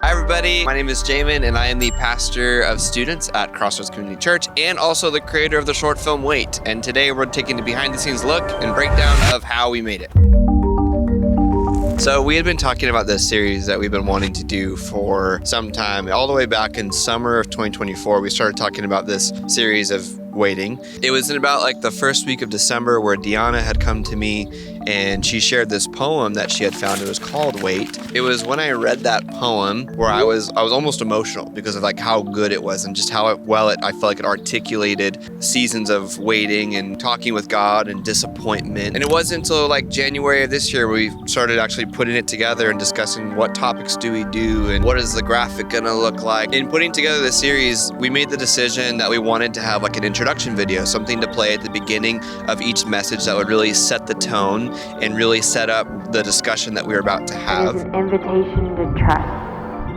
Hi everybody, my name is Jamin and I am the pastor of students at Crossroads Community Church and also the creator of the short film Wait. And today we're taking a behind the scenes look and breakdown of how we made it. So we had been talking about this series that we've been wanting to do for some time. All the way back in summer of 2024, we started talking about this series of waiting. It was in about like the first week of December where Briana had come to me and she shared this poem that she had found. It was called Wait. It was when I read that poem where I was almost emotional because of like how good it was and just how I felt like it articulated seasons of waiting and talking with God and disappointment. And it wasn't until like January of this year we started actually putting it together and discussing what topics do we do and what is the graphic gonna look like. In putting together the series, we made the decision that we wanted to have like an introduction video, something to play at the beginning of each message that would really set the tone and really set up the discussion that we were about to have. It is an invitation to trust.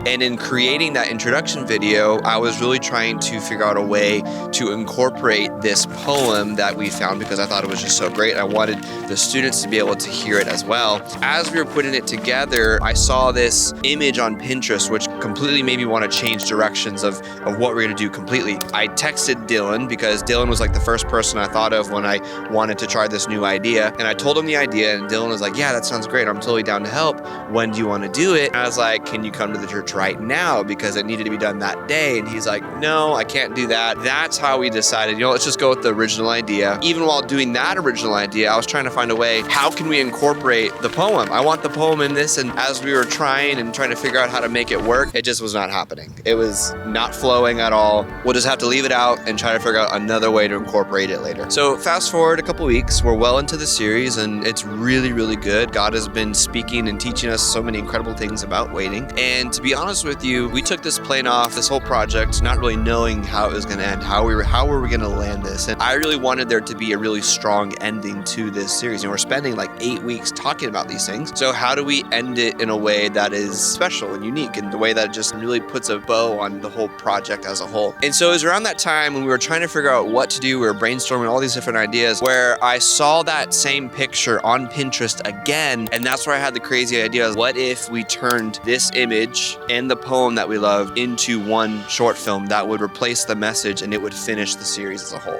And in creating that introduction video, I was really trying to figure out a way to incorporate this poem that we found because I thought it was just so great. I wanted the students to be able to hear it as well. As we were putting it together, I saw this image on Pinterest, which completely made me want to change directions of what we're going to do completely. I texted Dylan because Dylan was like the first person I thought of when I wanted to try this new idea. And I told him the idea and Dylan was like, yeah, that sounds great. I'm totally down to help. When do you want to do it? And I was like, can you come to the church right now because it needed to be done that day? And he's like, no, I can't do that. That's how we decided, let's just go with the original idea. Even while doing that original idea, I was trying to find a way, how can we incorporate the poem? I want the poem in this. And as we were trying to figure out how to make it work, it just was not happening. It was not flowing at all. We'll just have to leave it out and try to figure out another way to incorporate it later. So fast forward a couple weeks, we're well into the series and it's really, really good. God has been speaking and teaching us so many incredible things about waiting. And to be honest with you, we took this plane off, this whole project, not really knowing how it was going to end, how were we going to land this. And I really wanted there to be a really strong ending to this series. And we're spending like 8 weeks talking about these things. So how do we end it in a way that is special and unique and the way that just really puts a bow on the whole project as a whole? And so it was around that time when we were trying to figure out what to do, we were brainstorming all these different ideas where I saw that same picture on Pinterest again. And that's where I had the crazy idea. What if we turned this image and the poem that we love into one short film that would replace the message and it would finish the series as a whole?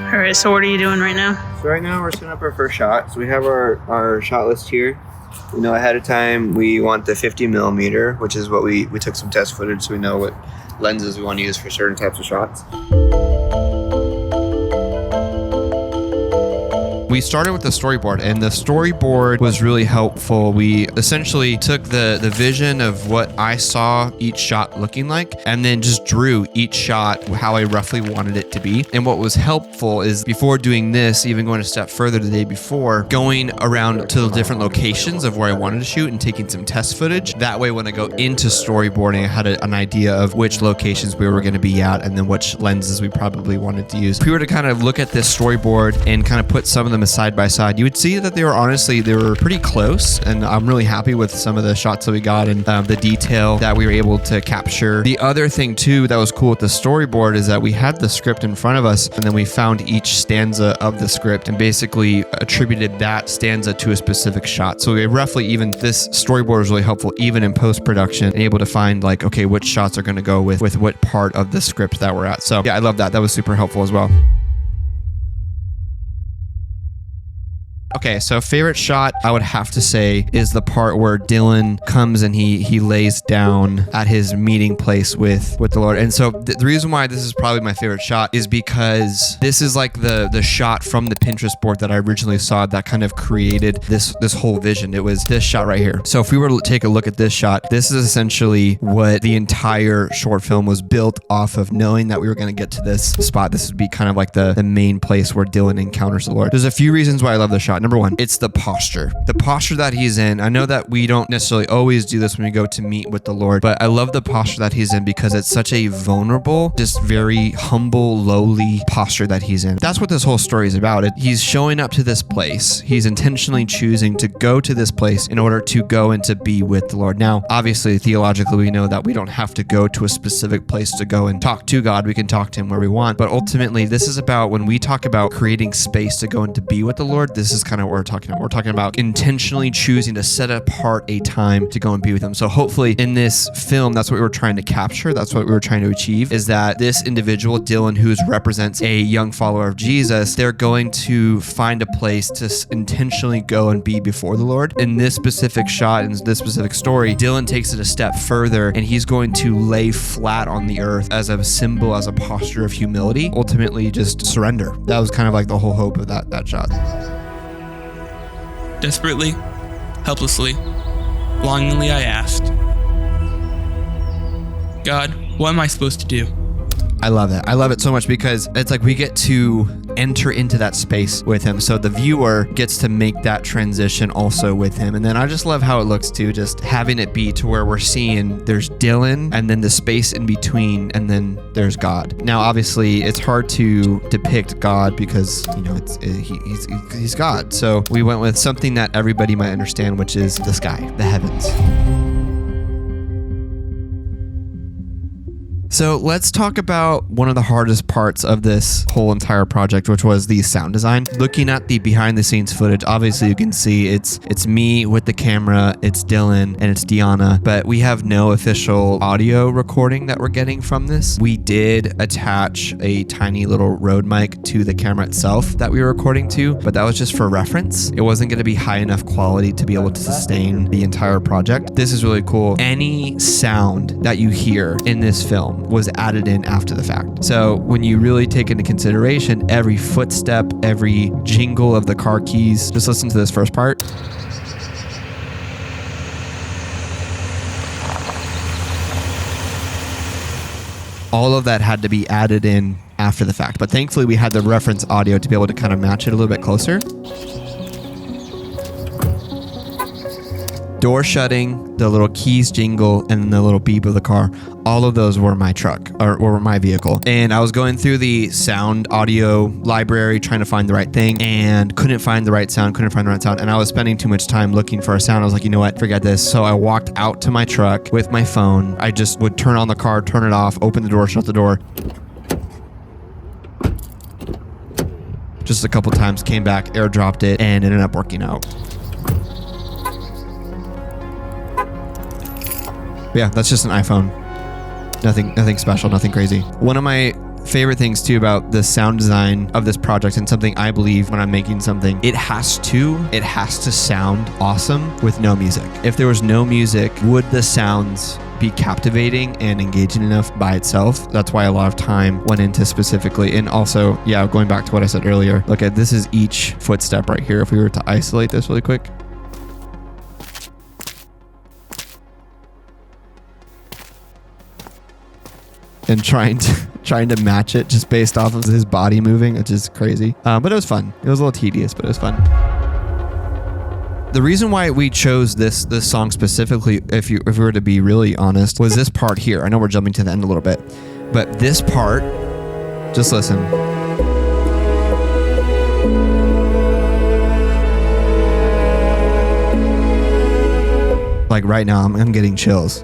All right, so what are you doing right now? So right now we're setting up our first shot. So we have our shot list here. We know ahead of time we want the 50 millimeter, which is what we took some test footage so we know what lenses we want to use for certain types of shots. We started with the storyboard, and the storyboard was really helpful. We essentially took the vision of what I saw each shot looking like, and then just drew each shot how I roughly wanted it to be. And what was helpful is before doing this, even going a step further the day before, going around to the different locations of where I wanted to shoot and taking some test footage. That way, when I go into storyboarding, I had an idea of which locations we were going to be at, and then which lenses we probably wanted to use. If we were to kind of look at this storyboard and kind of put some of them side by side, you would see that they were pretty close, and I'm really happy with some of the shots that we got and the detail that we were able to capture. The other thing too that was cool with the storyboard is that we had the script in front of us, and then we found each stanza of the script and basically attributed that stanza to a specific shot. So we roughly, even this storyboard is really helpful even in post-production, and able to find like, okay, which shots are going to go with what part of the script that we're at. So yeah, I love that. That was super helpful as well. Okay, so favorite shot, I would have to say, is the part where Dylan comes and he lays down at his meeting place with the Lord. And so the reason why this is probably my favorite shot is because this is like the shot from the Pinterest board that I originally saw that kind of created this whole vision. It was this shot right here. So if we were to take a look at this shot, this is essentially what the entire short film was built off of, knowing that we were going to get to this spot. This would be kind of like the main place where Dylan encounters the Lord. There's a few reasons why I love the shot. Number one, it's the posture. The posture that he's in. I know that we don't necessarily always do this when we go to meet with the Lord, but I love the posture that he's in because it's such a vulnerable, just very humble, lowly posture that he's in. That's what this whole story is about. He's showing up to this place. He's intentionally choosing to go to this place in order to go and to be with the Lord. Now, obviously, theologically, we know that we don't have to go to a specific place to go and talk to God. We can talk to him where we want. But ultimately, this is about when we talk about creating space to go and to be with the Lord, this is kind kind of what we're talking about. We're talking about intentionally choosing to set apart a time to go and be with him. So hopefully in this film, that's what we were trying to capture. That's what we were trying to achieve, is that this individual, Dylan, who represents a young follower of Jesus, they're going to find a place to intentionally go and be before the Lord. In this specific shot, in this specific story, Dylan takes it a step further, and he's going to lay flat on the earth as a symbol, as a posture of humility, ultimately just surrender. That was kind of like the whole hope of that shot. Desperately, helplessly, longingly I asked, God, what am I supposed to do? I love it. I love it so much because it's like we get to enter into that space with him. So the viewer gets to make that transition also with him. And then I just love how it looks too, just having it be to where we're seeing there's Dylan and then the space in between and then there's God. Now, obviously it's hard to depict God because, you know, he's God. So we went with something that everybody might understand, which is the sky, the heavens. So let's talk about one of the hardest parts of this whole entire project, which was the sound design. Looking at the behind the scenes footage, obviously you can see it's me with the camera, it's Dylan, and it's Briana, but we have no official audio recording that we're getting from this. We did attach a tiny little Rode mic to the camera itself that we were recording to, but that was just for reference. It wasn't going to be high enough quality to be able to sustain the entire project. This is really cool. Any sound that you hear in this film was added in after the fact. So when you really take into consideration every footstep, every jingle of the car keys, just listen to this first part. All of that had to be added in after the fact, but thankfully we had the reference audio to be able to kind of match it a little bit closer. Door shutting, the little keys jingle, and then the little beep of the car. All of those were my truck or were my vehicle. And I was going through the sound audio library trying to find the right thing and couldn't find the right sound. And I was spending too much time looking for a sound. I was like, you know what? Forget this. So I walked out to my truck with my phone. I just would turn on the car, turn it off, open the door, shut the door. Just a couple times, came back, airdropped it, and it ended up working out. Yeah, that's just an iPhone. Nothing special, nothing crazy. One of my favorite things too about the sound design of this project, and something I believe when I'm making something, it has to sound awesome with no music. If there was no music, would the sounds be captivating and engaging enough by itself? That's why a lot of time went into specifically. And also, yeah, going back to what I said earlier, look at this is each footstep right here. If we were to isolate this really quick. And trying to match it just based off of his body moving, which is crazy. But it was fun. It was a little tedious, but it was fun. The reason why we chose this song specifically, if we were to be really honest, was this part here. I know we're jumping to the end a little bit, but this part, just listen. Like right now, I'm getting chills.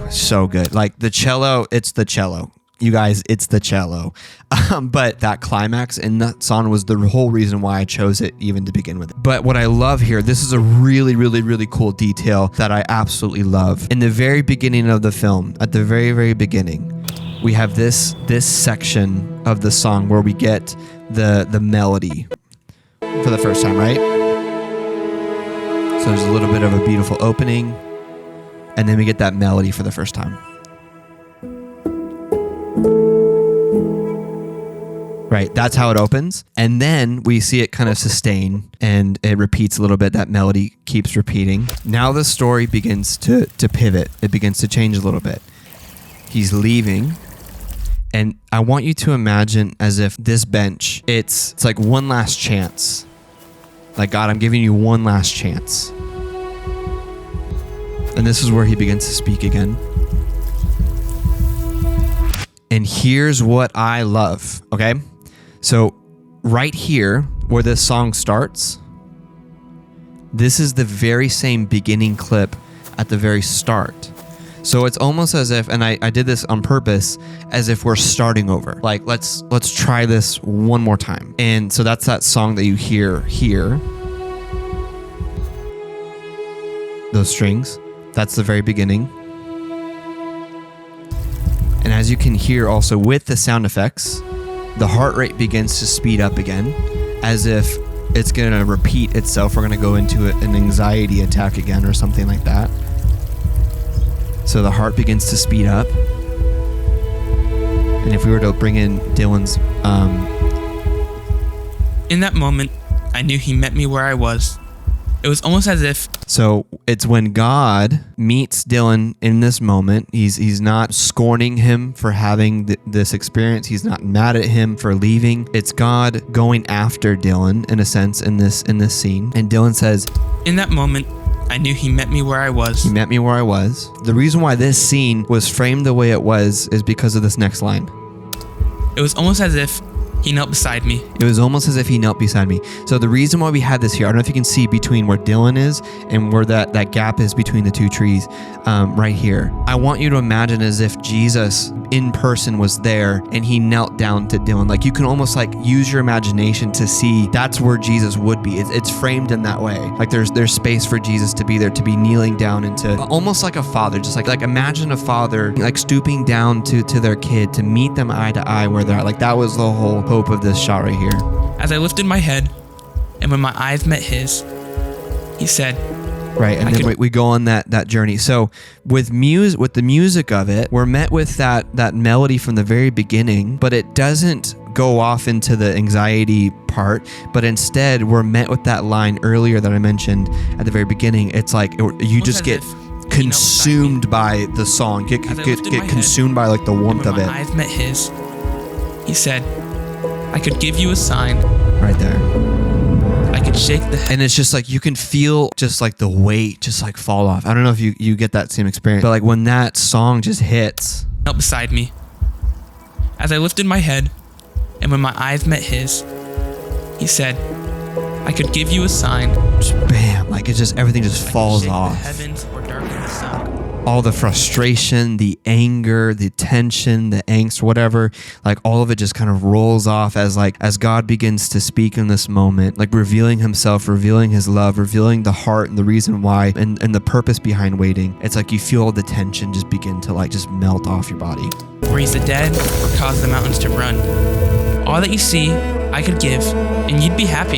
So good. Like the cello, it's the cello. You guys, it's the cello. But that climax in that song was the whole reason why I chose it even to begin with. But what I love here, this is a really, really, really cool detail that I absolutely love. In the very beginning of the film, at the very, very beginning, we have this section of the song where we get the melody for the first time, right? So there's a little bit of a beautiful opening. And then we get that melody for the first time. Right, that's how it opens. And then we see it kind of sustain and it repeats a little bit. That melody keeps repeating. Now the story begins to pivot. It begins to change a little bit. He's leaving. And I want you to imagine as if this bench, it's like one last chance. Like, God, I'm giving you one last chance. And this is where he begins to speak again. And here's what I love, okay? So right here where this song starts, this is the very same beginning clip at the very start. So it's almost as if, and I did this on purpose, as if we're starting over. Like, let's try this one more time. And so that's that song that you hear here. Those strings, that's the very beginning. And as you can hear also with the sound effects, the heart rate begins to speed up again, as if it's gonna repeat itself. We're gonna go into an anxiety attack again or something like that. So the heart begins to speed up. And if we were to bring in Dylan's... In that moment, I knew he met me where I was. It was almost as if... So it's when God meets Dylan in this moment. He's not scorning him for having this experience. He's not mad at him for leaving. It's God going after Dylan, in a sense, in this scene. And Dylan says... In that moment, I knew he met me where I was. He met me where I was. The reason why this scene was framed the way it was is because of this next line. It was almost as if he knelt beside me. It was almost as if he knelt beside me. So the reason why we had this here, I don't know if you can see between where Dylan is and where that gap is between the two trees, right here. I want you to imagine as if Jesus in person was there and he knelt down to Dylan. Like, you can almost like use your imagination to see that's where Jesus would be. It's framed in that way. Like there's space for Jesus to be there, to be kneeling down into almost like a father, just like imagine a father like stooping down to their kid to meet them eye to eye where they're at. Like that was the whole hope of this shot right here. As I lifted my head, and when my eyes met his, he said, right, and then we go on that journey. So with the music of it, we're met with that melody from the very beginning, but it doesn't go off into the anxiety part, but instead we're met with that line earlier that I mentioned at the very beginning. It's like you just get consumed by the song, get consumed by like the warmth of it. When my eyes met his, he said, I could give you a sign. Right there. I could shake the head. And it's just like you can feel just like the weight just like fall off. I don't know if you get that same experience, but like when that song just hits. Knelt beside me. As I lifted my head, and when my eyes met his, he said, I could give you a sign. Just bam, like it just, everything just falls off. The heavens or darken the sun. All the frustration, the anger, the tension, the angst, whatever, like all of it just kind of rolls off as God begins to speak in this moment, like revealing himself, revealing his love, revealing the heart and the reason why and the purpose behind waiting. It's like you feel the tension just begin to like just melt off your body. Raise the dead or cause the mountains to run. All that you see, I could give, and you'd be happy.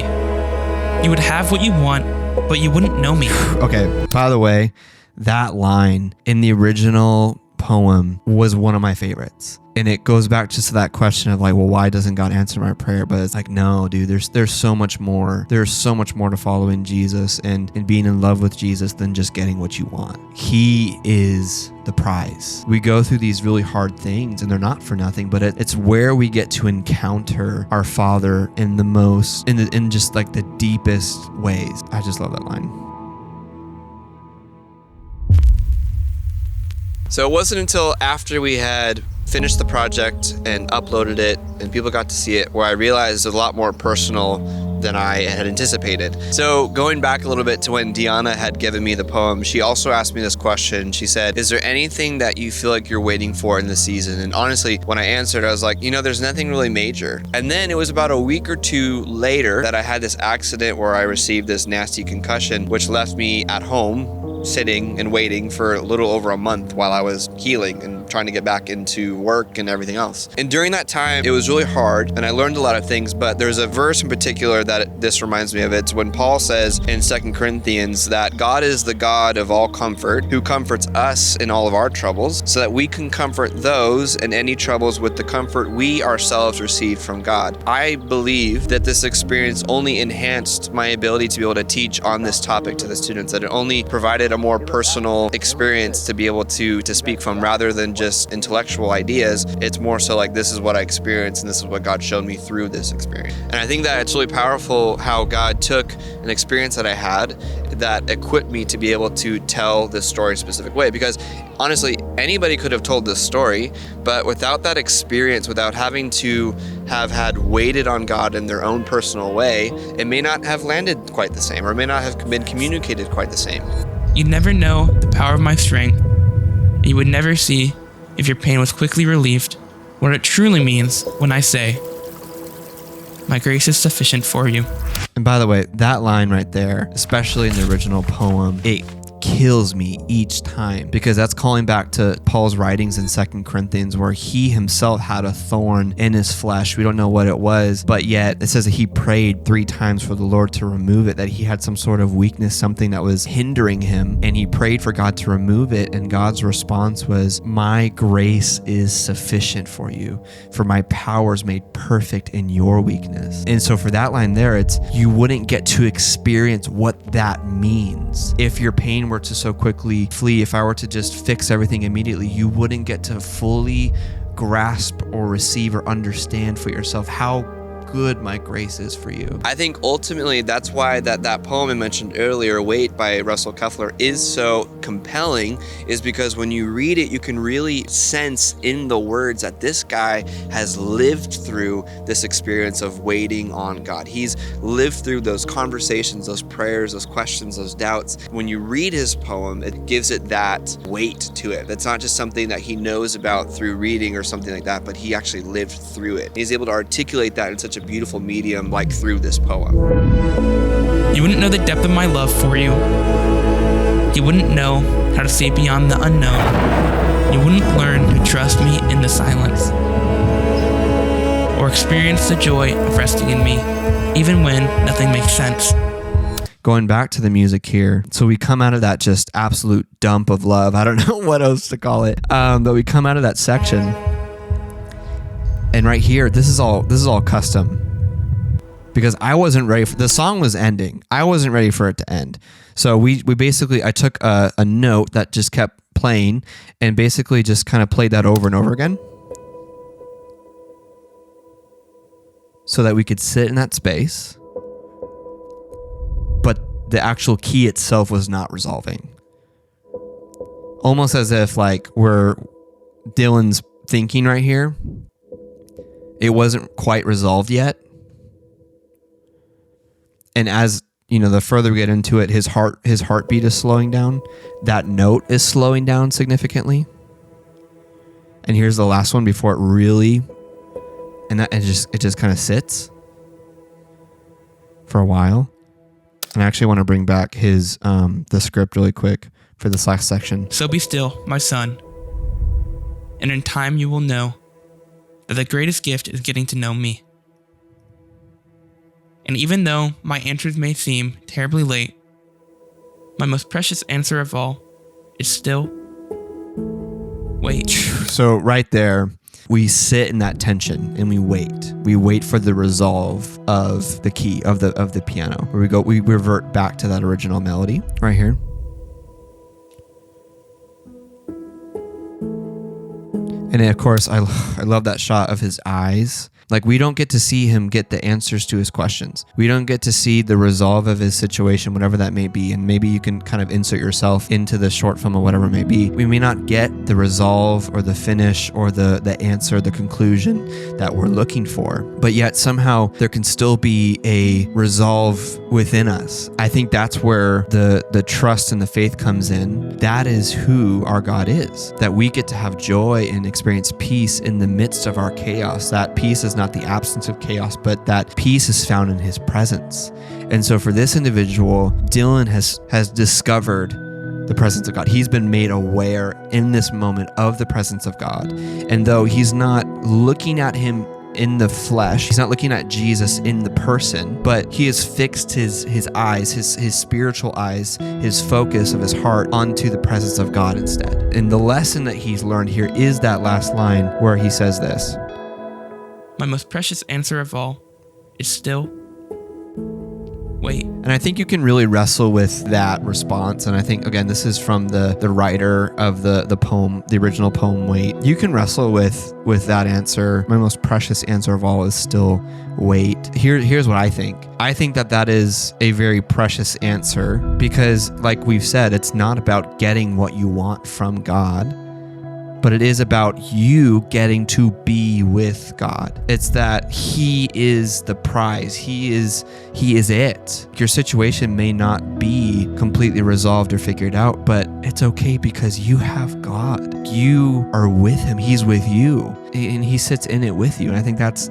You would have what you want, but you wouldn't know me. Okay, by the way, that line in the original poem was one of my favorites. And it goes back just to that question of like, well, why doesn't God answer my prayer? But it's like, no, dude, there's so much more. There's so much more to following Jesus and being in love with Jesus than just getting what you want. He is the prize. We go through these really hard things and they're not for nothing, but it's where we get to encounter our Father in the most, in just like the deepest ways. I just love that line. So it wasn't until after we had finished the project and uploaded it and people got to see it where I realized it's a lot more personal than I had anticipated. So going back a little bit to when Briana had given me the poem, she also asked me this question. She said, is there anything that you feel like you're waiting for in the season? And honestly, when I answered, I was like, there's nothing really major. And then it was about a week or two later that I had this accident where I received this nasty concussion, which left me at home sitting and waiting for a little over a month while I was healing and trying to get back into work and everything else. And during that time, it was really hard and I learned a lot of things, but there's a verse in particular that this reminds me of. It's when Paul says in 2 Corinthians that God is the God of all comfort, who comforts us in all of our troubles, so that we can comfort those in any troubles with the comfort we ourselves receive from God. I believe that this experience only enhanced my ability to be able to teach on this topic to the students, that it only provided a more personal experience to be able to speak from rather than just intellectual ideas. It's more so like, this is what I experienced and this is what God showed me through this experience. And I think that it's really powerful how God took an experience that I had that equipped me to be able to tell this story a specific way. Because honestly, anybody could have told this story, but without that experience, without having to have had waited on God in their own personal way, it may not have landed quite the same, or it may not have been communicated quite the same. You'd never know the power of my strength, and you would never see, if your pain was quickly relieved, what it truly means when I say, my grace is sufficient for you. And by the way, that line right there, especially in the original poem, it kills me each time, because that's calling back to Paul's writings in 2 Corinthians, where he himself had a thorn in his flesh. We don't know what it was, but yet it says that he prayed 3 times for the Lord to remove it, that he had some sort of weakness, something that was hindering him, and he prayed for God to remove it, and God's response was, my grace is sufficient for you, for my power is made perfect in your weakness. And so for that line there, it's you wouldn't get to experience what that means if your pain were to so quickly flee. If I were to just fix everything immediately, you wouldn't get to fully grasp or receive or understand for yourself how good my grace is for you. I think ultimately that's why that poem I mentioned earlier, Wait by Russell Kuffler, is so compelling, is because when you read it, you can really sense in the words that this guy has lived through this experience of waiting on God. He's lived through those conversations, those prayers, those questions, those doubts. When you read his poem, it gives it that weight to it. That's not just something that he knows about through reading or something like that, but he actually lived through it. He's able to articulate that in such a beautiful medium, like through this poem. You wouldn't know the depth of my love for you. You wouldn't know how to see beyond the unknown. You wouldn't learn to trust me in the silence, or experience the joy of resting in me, even when nothing makes sense. Going back to the music here, so we come out of that just absolute dump of love. I don't know what else to call it, but we come out of that section, and right here, this is all custom, because I wasn't ready for the song was ending. I wasn't ready for it to end. So we basically, I took a note that just kept playing and basically just kind of played that over and over again, so that we could sit in that space. But the actual key itself was not resolving. Almost as if like we're Dylan's thinking right here, it wasn't quite resolved yet. And as you know, the further we get into it, his heartbeat is slowing down. That note is slowing down significantly. And here's the last one before it really, it just kind of sits for a while. And I actually want to bring back his the script really quick for this last section. So be still, my son, and in time you will know that the greatest gift is getting to know me. And even though my answers may seem terribly late, my most precious answer of all is still wait. So right there, we sit in that tension and we wait. We wait for the resolve of the key of the piano. Where we revert back to that original melody right here. And then, of course, I love that shot of his eyes. Like, we don't get to see him get the answers to his questions. We don't get to see the resolve of his situation, whatever that may be. And maybe you can kind of insert yourself into the short film or whatever it may be. We may not get the resolve or the finish or the answer, the conclusion that we're looking for. But yet somehow there can still be a resolve within us. I think that's where the trust and the faith comes in. That is who our God is. That we get to have joy and experience peace in the midst of our chaos. That peace is not the absence of chaos, but that peace is found in his presence. And so for this individual, Dylan has discovered the presence of God. He's been made aware in this moment of the presence of God. And though he's not looking at him in the flesh, he's not looking at Jesus in the person, but he has fixed his eyes, his spiritual eyes, his focus of his heart onto the presence of God instead. And the lesson that he's learned here is that last line where he says this: my most precious answer of all is still wait. And I think you can really wrestle with that response. And I think, again, this is from the writer of the poem, the original poem, Wait. You can wrestle with that answer. My most precious answer of all is still wait. Here's what I think. I think that is a very precious answer because, like we've said, it's not about getting what you want from God, but it is about you getting to be with God. It's that He is the prize. He is it. Your situation may not be completely resolved or figured out, but it's okay because you have God. You are with Him. He's with you, and He sits in it with you. And I think that's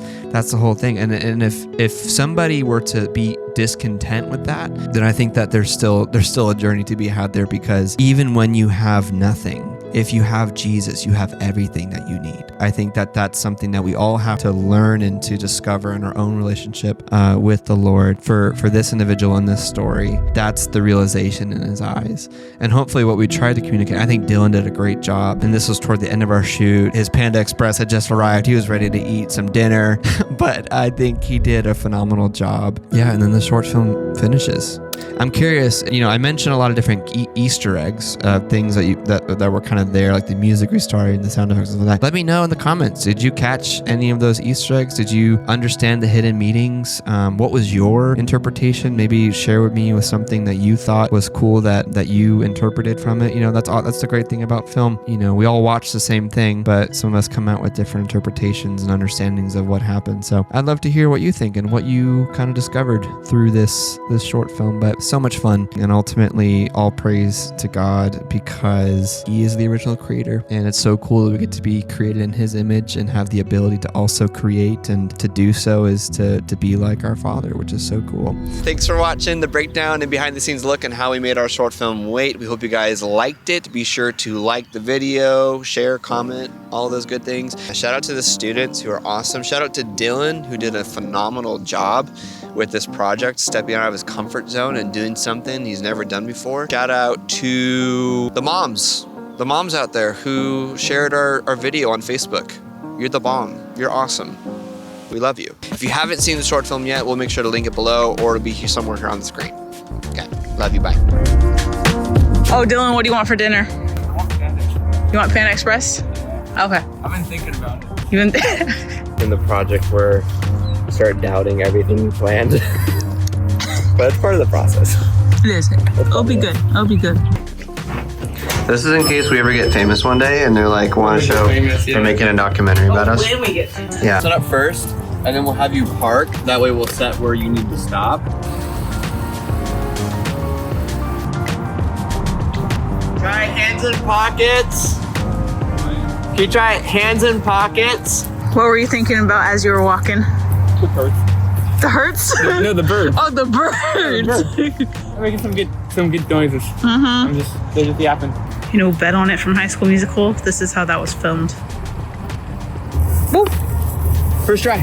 the whole thing. And if somebody were to be discontent with that, then I think that there's still a journey to be had there, because even when you have nothing, if you have Jesus, you have everything that you need. I think that that's something that we all have to learn and to discover in our own relationship with the Lord. For this individual in this story, that's the realization in his eyes. And hopefully what we tried to communicate, I think Dylan did a great job. And this was toward the end of our shoot. His Panda Express had just arrived. He was ready to eat some dinner, but I think he did a phenomenal job. Yeah, and then the short film finishes. I'm curious, I mentioned a lot of different Easter eggs, things that were kind of there, like the music we started and the sound effects and all that. Let me know in the comments. Did you catch any of those Easter eggs? Did you understand the hidden meanings? What was your interpretation? Maybe share with me with something that you thought was cool that you interpreted from it. That's the great thing about film. We all watch the same thing, but some of us come out with different interpretations and understandings of what happened. So I'd love to hear what you think and what you kind of discovered through this short film. But so much fun, and ultimately all praise to God because He is the original creator, and it's so cool that we get to be created in His image and have the ability to also create, and to do so is to be like our Father, which is so cool. Thanks for watching the breakdown and behind the scenes look and how we made our short film Wait. We hope you guys liked it. Be sure to like the video, share, comment, all those good things. Shout out to the students who are awesome. Shout out to Dylan, who did a phenomenal job with this project, stepping out of his comfort zone and doing something he's never done before. Shout out to the moms out there who shared our video on Facebook. You're the bomb. You're awesome. We love you. If you haven't seen the short film yet, we'll make sure to link it below, or it'll be here somewhere here on the screen. Okay, love you, bye. Oh, Dylan, what do you want for dinner? You want Panda Express? Okay. I've been thinking about it. You've been In the project where you start doubting everything you planned. But it's part of the process. It is. It'll be good. It'll be good. This is in case we ever get famous one day and they're like, want to show, they're making a documentary about us. When we get famous. Yeah. Set up first, and then we'll have you park. That way we'll set where you need to stop. Try hands in pockets. Can you try hands in pockets? What were you thinking about as you were walking? The birds. The hurts? No, the birds. Oh, the birds. I'm making some good noises. They're just yapping. Bet on it from High School Musical. This is how that was filmed. Woo! First try.